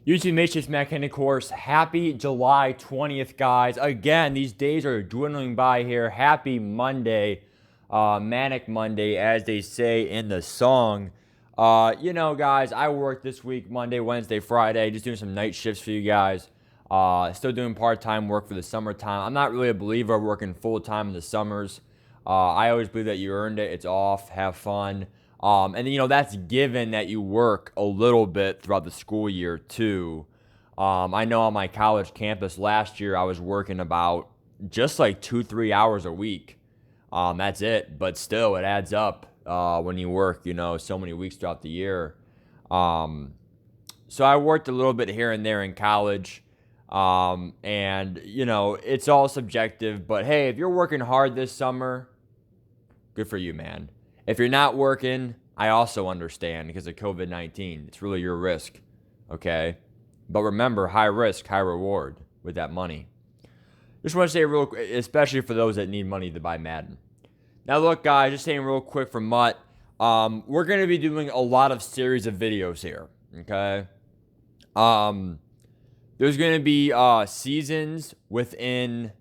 YouTube Matrix Mechanic course. Happy July 20th, guys. Again, these days are dwindling by here. Happy Monday, Manic Monday, as they say in the song. Guys, I worked this week, Monday, Wednesday, Friday, just doing some night shifts for you guys. Still doing part-time work for the summertime. I'm not really a believer of working full-time in the summers. I always believe that you earned it. It's off. Have fun. That's given that you work a little bit throughout the school year, too. I know on my college campus last year, I was working about just like 2-3 hours a week. That's it. But still, it adds up when you work, so many weeks throughout the year. So I worked a little bit here and there in college. It's all subjective. But hey, if you're working hard this summer, good for you, man. If you're not working, I also understand because of COVID-19. It's really your risk, okay? But remember, high risk, high reward with that money. Just want to say real quick, especially for those that need money to buy Madden. Now, look, guys, just saying real quick for MUT, we're going to be doing a lot of series of videos here, okay? There's going to be seasons within,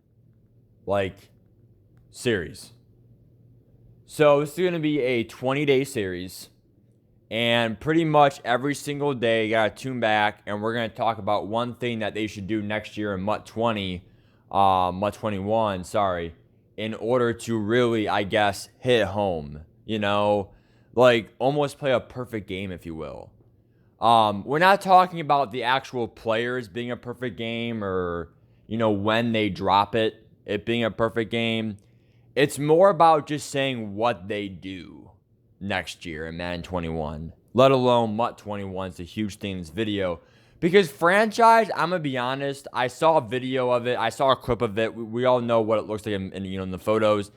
series. So this is going to be a 20-day series, and pretty much every single day you got to tune back, and we're going to talk about one thing that they should do next year in MUT 21, in order to really, I guess, hit home, almost play a perfect game, if you will. We're not talking about the actual players being a perfect game or, when they drop it being a perfect game. It's more about just saying what they do next year in Madden 21, let alone MUT 21 is a huge thing in this video. Because franchise, I'm going to be honest, I saw a video of it. I saw a clip of it. We all know what it looks like in the photos.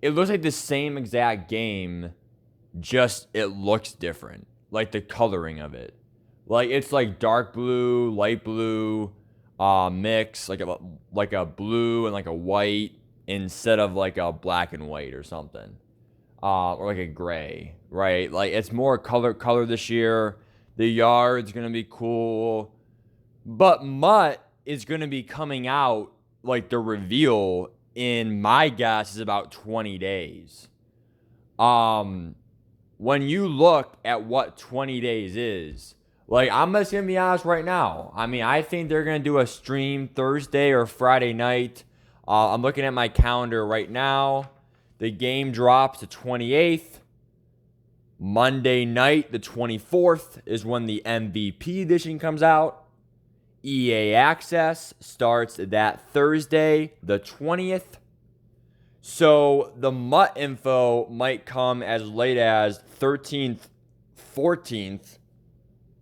It looks like the same exact game, just it looks different. Like the coloring of it. Like it's like dark blue, light blue, mix, like a blue and like a white, instead of like a black and white or something, or like a gray, right? Like it's more color this year. The yard's gonna be cool, but MUT is gonna be coming out, like the reveal in, my guess, is about 20 days. When you look at what 20 days is, I'm just gonna be honest right now. I mean, I think they're gonna do a stream Thursday or Friday night. I'm looking at my calendar right now. The game drops the 28th. Monday night, the 24th, is when the MVP edition comes out. EA Access starts that Thursday, the 20th. So the MUT info might come as late as 13th, 14th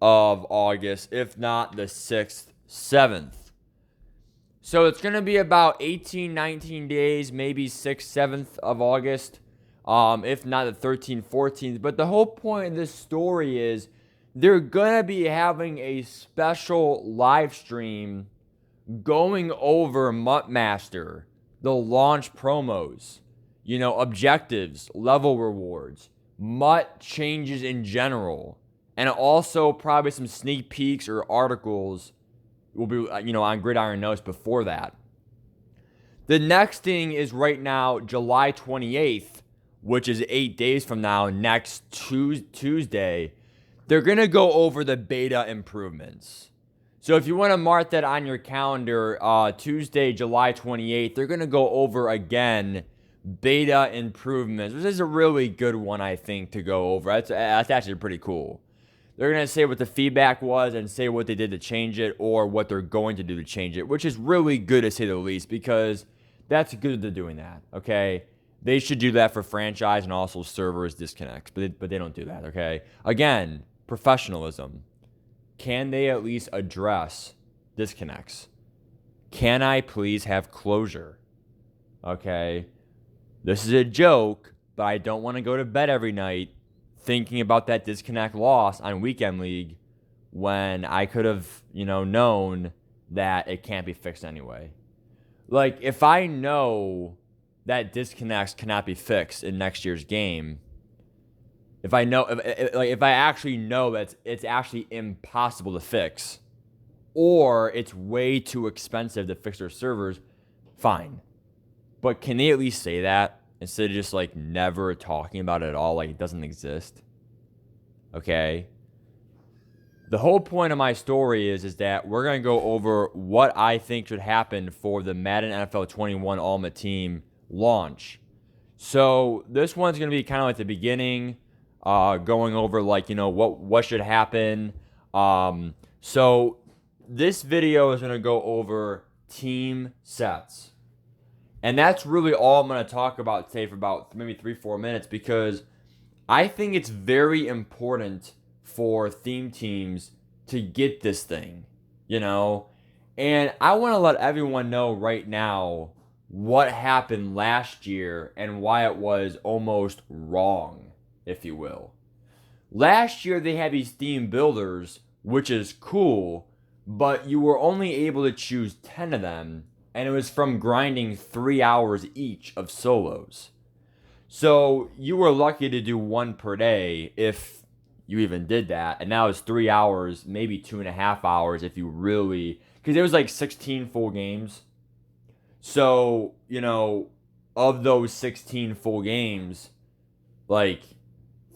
of August, if not the 6th, 7th. So it's going to be about 18, 19 days, maybe 6th, 7th of August, if not the 13th, 14th. But the whole point of this story is they're going to be having a special live stream going over MUT Master, the launch promos, objectives, level rewards, MUT changes in general, and also probably some sneak peeks or articles will be, on Gridiron Notes before that. The next thing is right now, July 28th, which is 8 days from now, next Tuesday, they're going to go over the beta improvements. So if you want to mark that on your calendar, Tuesday, July 28th, they're going to go over again beta improvements, which is a really good one, I think, to go over. That's actually pretty cool. They're going to say what the feedback was and say what they did to change it or what they're going to do to change it, which is really good to say the least, because that's good they're doing that, okay? They should do that for franchise and also servers disconnects, but they don't do that, okay? Again, professionalism. Can they at least address disconnects? Can I please have closure? Okay? This is a joke, but I don't want to go to bed every night thinking about that disconnect loss on Weekend League when I could have, known that it can't be fixed anyway. If I know that disconnects cannot be fixed in next year's game, if I actually know that it's actually impossible to fix, or it's way too expensive to fix their servers, fine. But can they at least say that instead of just like never talking about it at all, like it doesn't exist? Okay. The whole point of my story is that we're going to go over what I think should happen for the Madden NFL 21 Ultimate Team launch. So this one's going to be kind of like the beginning, going over like, what should happen. So this video is going to go over team sets. And that's really all I'm going to talk about today for about maybe 3-4 minutes, because I think it's very important for theme teams to get this thing, And I want to let everyone know right now what happened last year and why it was almost wrong, if you will. Last year they had these theme builders, which is cool, but you were only able to choose 10 of them, and it was from grinding 3 hours each of solos. So you were lucky to do one per day if you even did that, and now it's 3 hours, maybe 2.5 hours if you really, because it was like 16 full games. So, of those 16 full games, like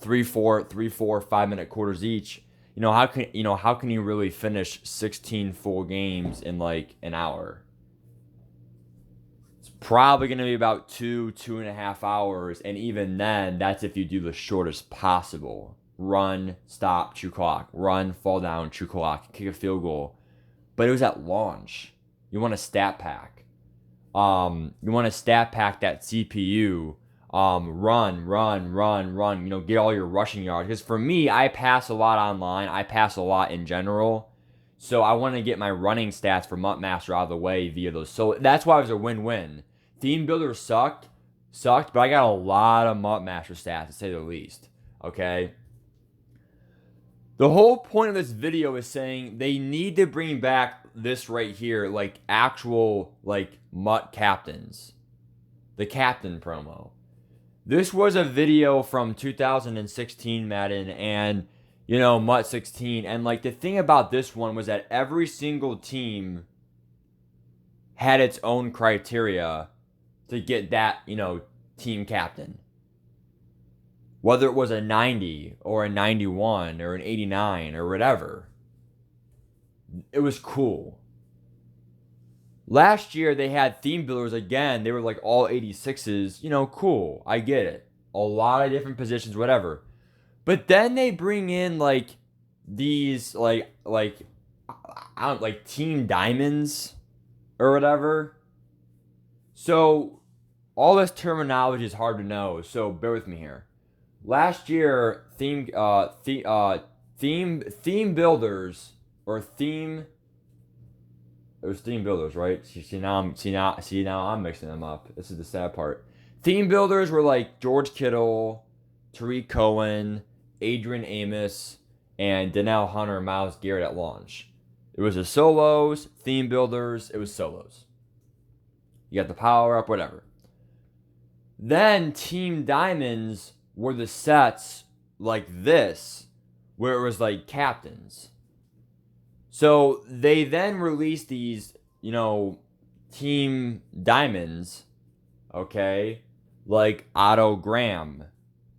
3, 4, 5-minute quarters each, how can you really finish 16 full games in like an hour? It's probably going to be about 2.5 hours, and even then, that's if you do the shortest possible. Run, stop, chew clock. Run, fall down, chew clock, kick a field goal. But it was at launch. You want a stat pack. You want to stat pack that CPU. Run. Get all your rushing yards. Because for me, I pass a lot online. I pass a lot in general. So I want to get my running stats for MUT Master out of the way via those. So that's why it was a win-win. Theme Builder sucked, but I got a lot of MUT Master stats, to say the least. Okay? The whole point of this video is saying they need to bring back this right here, like actual like MUT captains. The captain promo. This was a video from 2016 Madden and, MUT 16. And like the thing about this one was that every single team had its own criteria to get that, team captain. Whether it was a 90 or a 91 or an 89 or whatever. It was cool. Last year they had theme builders again. They were like all 86s. Cool. I get it. A lot of different positions, whatever. But then they bring in like these like team diamonds or whatever. So all this terminology is hard to know. So bear with me here. Last year, theme builders or theme. It was theme builders, right? Now I'm mixing them up. This is the sad part. Theme builders were like George Kittle, Tariq Cohen, Adrian Amos, and Donnell Hunter, Myles Garrett at launch. It was the solos, theme builders. It was solos. You got the power up, whatever. Then team diamonds were the sets like this, where it was like captains. So they then released these, team diamonds, okay, like Otto Graham,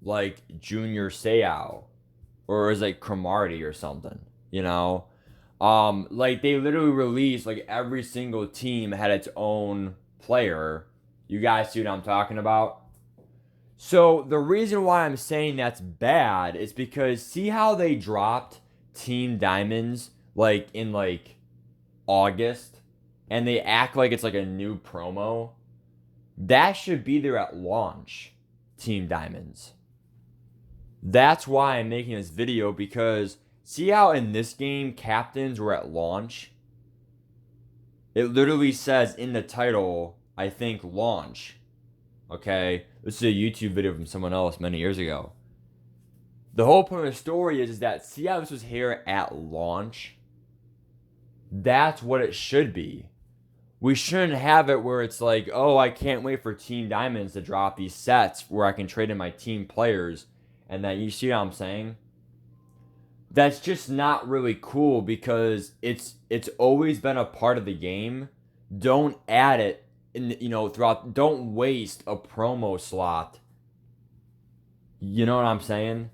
like Junior Seau, or it was like Cromartie or something, Like they literally released like every single team had its own player. You guys see what I'm talking about? So the reason why I'm saying that's bad is because see how they dropped team diamonds like in like August and they act like it's like a new promo? That should be there at launch, team diamonds. That's why I'm making this video, because see how in this game captains were at launch? It literally says in the title, I think, launch. Okay, this is a YouTube video from someone else many years ago. The whole point of the story is that see how this was here at launch? That's what it should be. We shouldn't have it where it's like, oh, I can't wait for Team Diamonds to drop these sets where I can trade in my team players. And then you see what I'm saying? that's just not really cool because it's always been a part of the game. Don't add it in, throughout. Don't waste a promo slot. You know what I'm saying?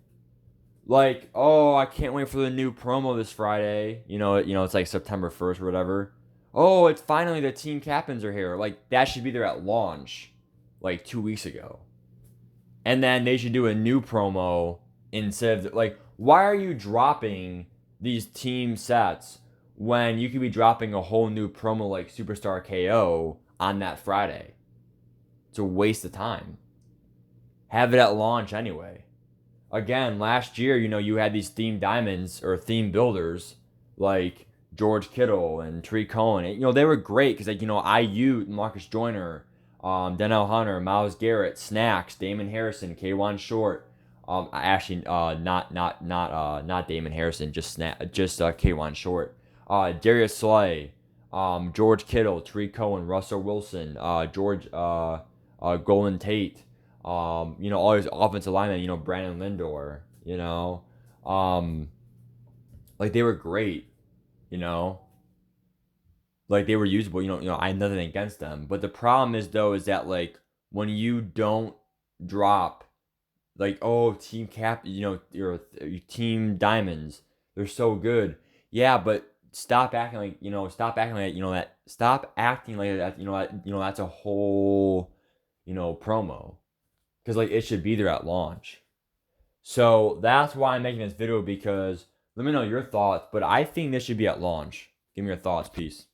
Like, oh, I can't wait for the new promo this Friday. It's like September 1st or whatever. Oh, it's finally the team captains are here. Like that should be there at launch, like 2 weeks ago. And then they should do a new promo instead of like, why are you dropping these team sets when you could be dropping a whole new promo like Superstar KO on that Friday? It's a waste of time. Have it at launch anyway. Again, last year, you had these theme diamonds or theme builders like George Kittle and Tree Cohen. They were great because IU, Marcus Joyner, Danielle Hunter, Myles Garrett, Snacks, Damon Harrison, K1 Short. Actually, not Damon Harrison, just K1 Short. Darius Slay, George Kittle, Tree Cohen, Russell Wilson, George Golden Tate. All these offensive linemen, Brandon Lindor, like they were great, you know, like they were usable, I had nothing against them. But the problem is though, is that like when you don't drop, like, oh, team cap, your team diamonds, they're so good. Yeah, but stop acting like, stop acting like that, that's a whole, promo. Because like it should be there at launch. So that's why I'm making this video because let me know your thoughts. But I think this should be at launch. Give me your thoughts. Peace.